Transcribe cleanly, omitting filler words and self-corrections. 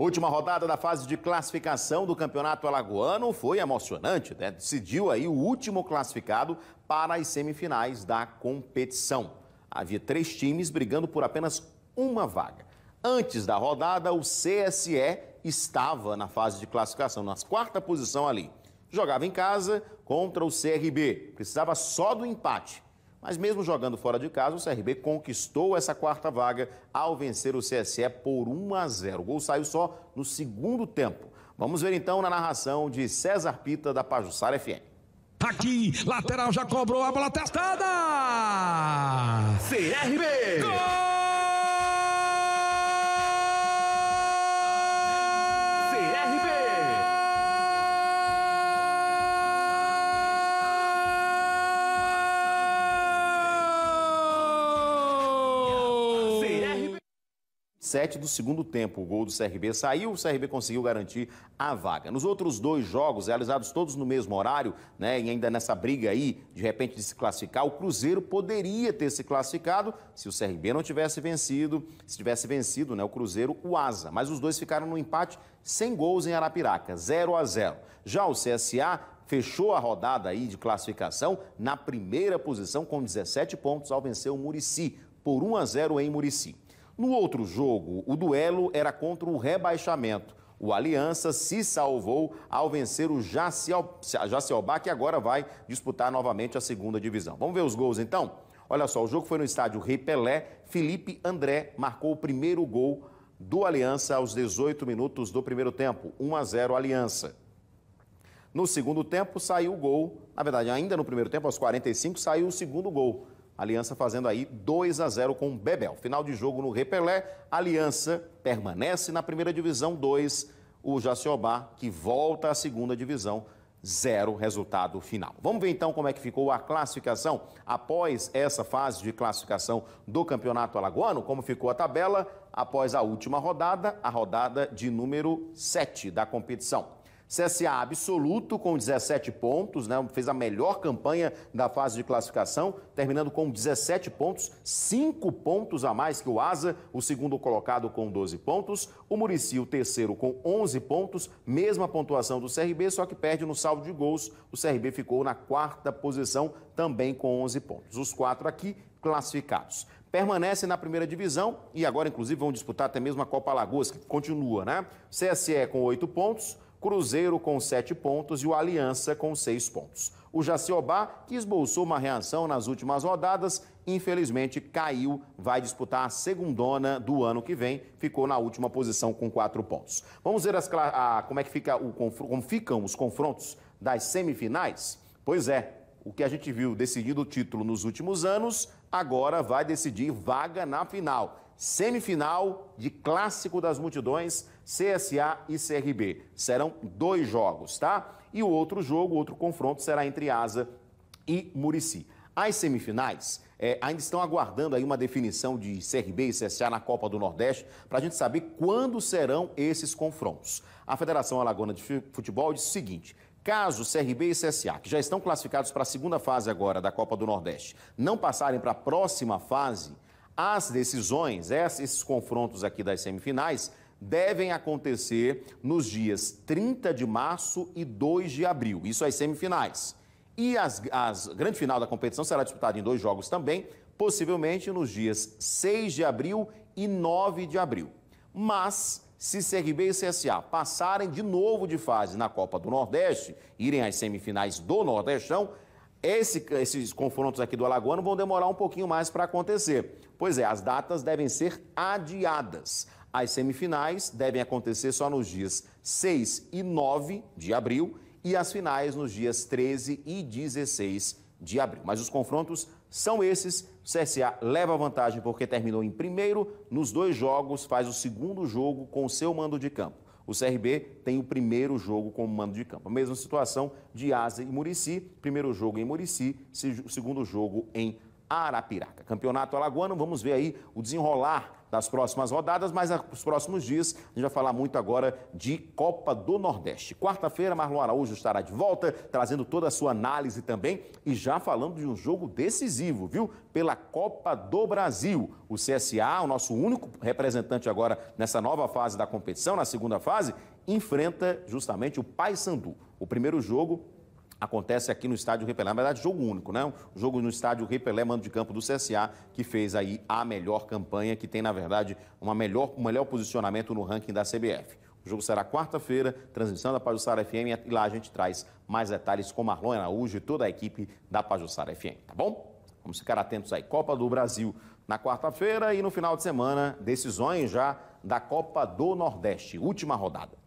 Última rodada da fase de classificação do Campeonato Alagoano foi emocionante, né? Decidiu aí o último classificado para as semifinais da competição. Havia 3 times brigando por apenas uma vaga. Antes da rodada, o CSE estava na fase de classificação, na 4ª posição ali. Jogava em casa contra o CRB, precisava só do empate. Mas mesmo jogando fora de casa, o CRB conquistou essa 4ª vaga ao vencer o CSE por 1-0. O gol saiu só no segundo tempo. Vamos ver então na narração de César Pita, da Pajuçara FM. Aqui, lateral já cobrou a bola testada! CRB! Gol! 7 do segundo tempo, o gol do CRB saiu, o CRB conseguiu garantir a vaga. Nos outros 2 jogos, realizados todos no mesmo horário, né, e ainda nessa briga aí, de repente, de se classificar, o Cruzeiro poderia ter se classificado se o CRB não tivesse vencido, se tivesse vencido, né, o Cruzeiro, o Asa. Mas os dois ficaram no empate sem gols em Arapiraca, 0-0. Já o CSA fechou a rodada aí de classificação na primeira posição com 17 pontos ao vencer o Murici, por 1-0 em Murici. No outro jogo, o duelo era contra o rebaixamento. O Aliança se salvou ao vencer o Jaciobá, que agora vai disputar novamente a 2ª divisão. Vamos ver os gols então? Olha só, o jogo foi no estádio Rei Pelé. Felipe André marcou o primeiro gol do Aliança aos 18 minutos do primeiro tempo. 1-0 Aliança. No segundo tempo saiu o gol, na verdade ainda no primeiro tempo, aos 45, saiu o segundo gol. Aliança fazendo aí 2-0 com o Bebel. Final de jogo no Repelé, Aliança permanece na primeira divisão 2, o Jaciobá, que volta à 2ª divisão, 0 resultado final. Vamos ver então como é que ficou a classificação após essa fase de classificação do Campeonato Alagoano, como ficou a tabela após a última rodada, a rodada de número 7 da competição. CSA absoluto com 17 pontos, né? Fez a melhor campanha da fase de classificação, terminando com 17 pontos, 5 pontos a mais que o Asa, o segundo colocado com 12 pontos, o Murici, o terceiro, com 11 pontos, mesma pontuação do CRB, só que perde no saldo de gols, o CRB ficou na 4ª posição, também com 11 pontos. Os 4 aqui classificados. Permanecem na primeira divisão e agora, inclusive, vão disputar até mesmo a Copa Alagoas, que continua, né? CSE com 8 pontos, Cruzeiro com 7 pontos e o Aliança com 6 pontos. O Jaciobá, que esboçou uma reação nas últimas rodadas, infelizmente caiu, vai disputar a 2ª do ano que vem, ficou na última posição com 4 pontos. Vamos ver como ficam os confrontos das semifinais? Pois é, o que a gente viu decidido o título nos últimos anos, agora vai decidir vaga na final. Semifinal de Clássico das Multidões, CSA e CRB. Serão 2 jogos, tá? E o outro jogo, outro confronto, será entre Asa e Murici. As semifinais ainda estão aguardando aí uma definição de CRB e CSA na Copa do Nordeste para a gente saber quando serão esses confrontos. A Federação Alagoana de Futebol disse o seguinte: caso CRB e CSA, que já estão classificados para a 2ª fase agora da Copa do Nordeste, não passarem para a próxima fase, as decisões, esses confrontos aqui das semifinais, devem acontecer nos dias 30 de março e 2 de abril. Isso as semifinais. E a grande final da competição será disputada em 2 jogos também, possivelmente nos dias 6 de abril e 9 de abril. Mas, se CRB e CSA passarem de novo de fase na Copa do Nordeste, irem às semifinais do Nordestão, esses confrontos aqui do Alagoano vão demorar um pouquinho mais para acontecer. Pois é, as datas devem ser adiadas. As semifinais devem acontecer só nos dias 6 e 9 de abril e as finais nos dias 13 e 16 de abril. Mas os confrontos são esses. O CSA leva vantagem porque terminou em primeiro nos 2 jogos, faz o 2º jogo com o seu mando de campo. O CRB tem o primeiro jogo como mando de campo. A mesma situação de Asa e Murici, primeiro jogo em Murici, o segundo jogo em Arapiraca. Campeonato alagoano, vamos ver aí o desenrolar das próximas rodadas, mas nos próximos dias a gente vai falar muito agora de Copa do Nordeste. Quarta-feira, Marlon Araújo estará de volta, trazendo toda a sua análise também e já falando de um jogo decisivo, viu? Pela Copa do Brasil. O CSA, o nosso único representante agora nessa nova fase da competição, na segunda fase, enfrenta justamente o Paysandu. O primeiro jogo acontece aqui no Estádio Rei Pelé. Na verdade, jogo único, né? O jogo no Estádio Rei Pelé, mando de campo do CSA, que fez aí a melhor campanha, que tem, na verdade, um melhor posicionamento no ranking da CBF. O jogo será quarta-feira, transmissão da Pajuçara FM, e lá a gente traz mais detalhes com Marlon Araújo e toda a equipe da Pajuçara FM, tá bom? Vamos ficar atentos aí. Copa do Brasil na quarta-feira e no final de semana, decisões já da Copa do Nordeste, última rodada.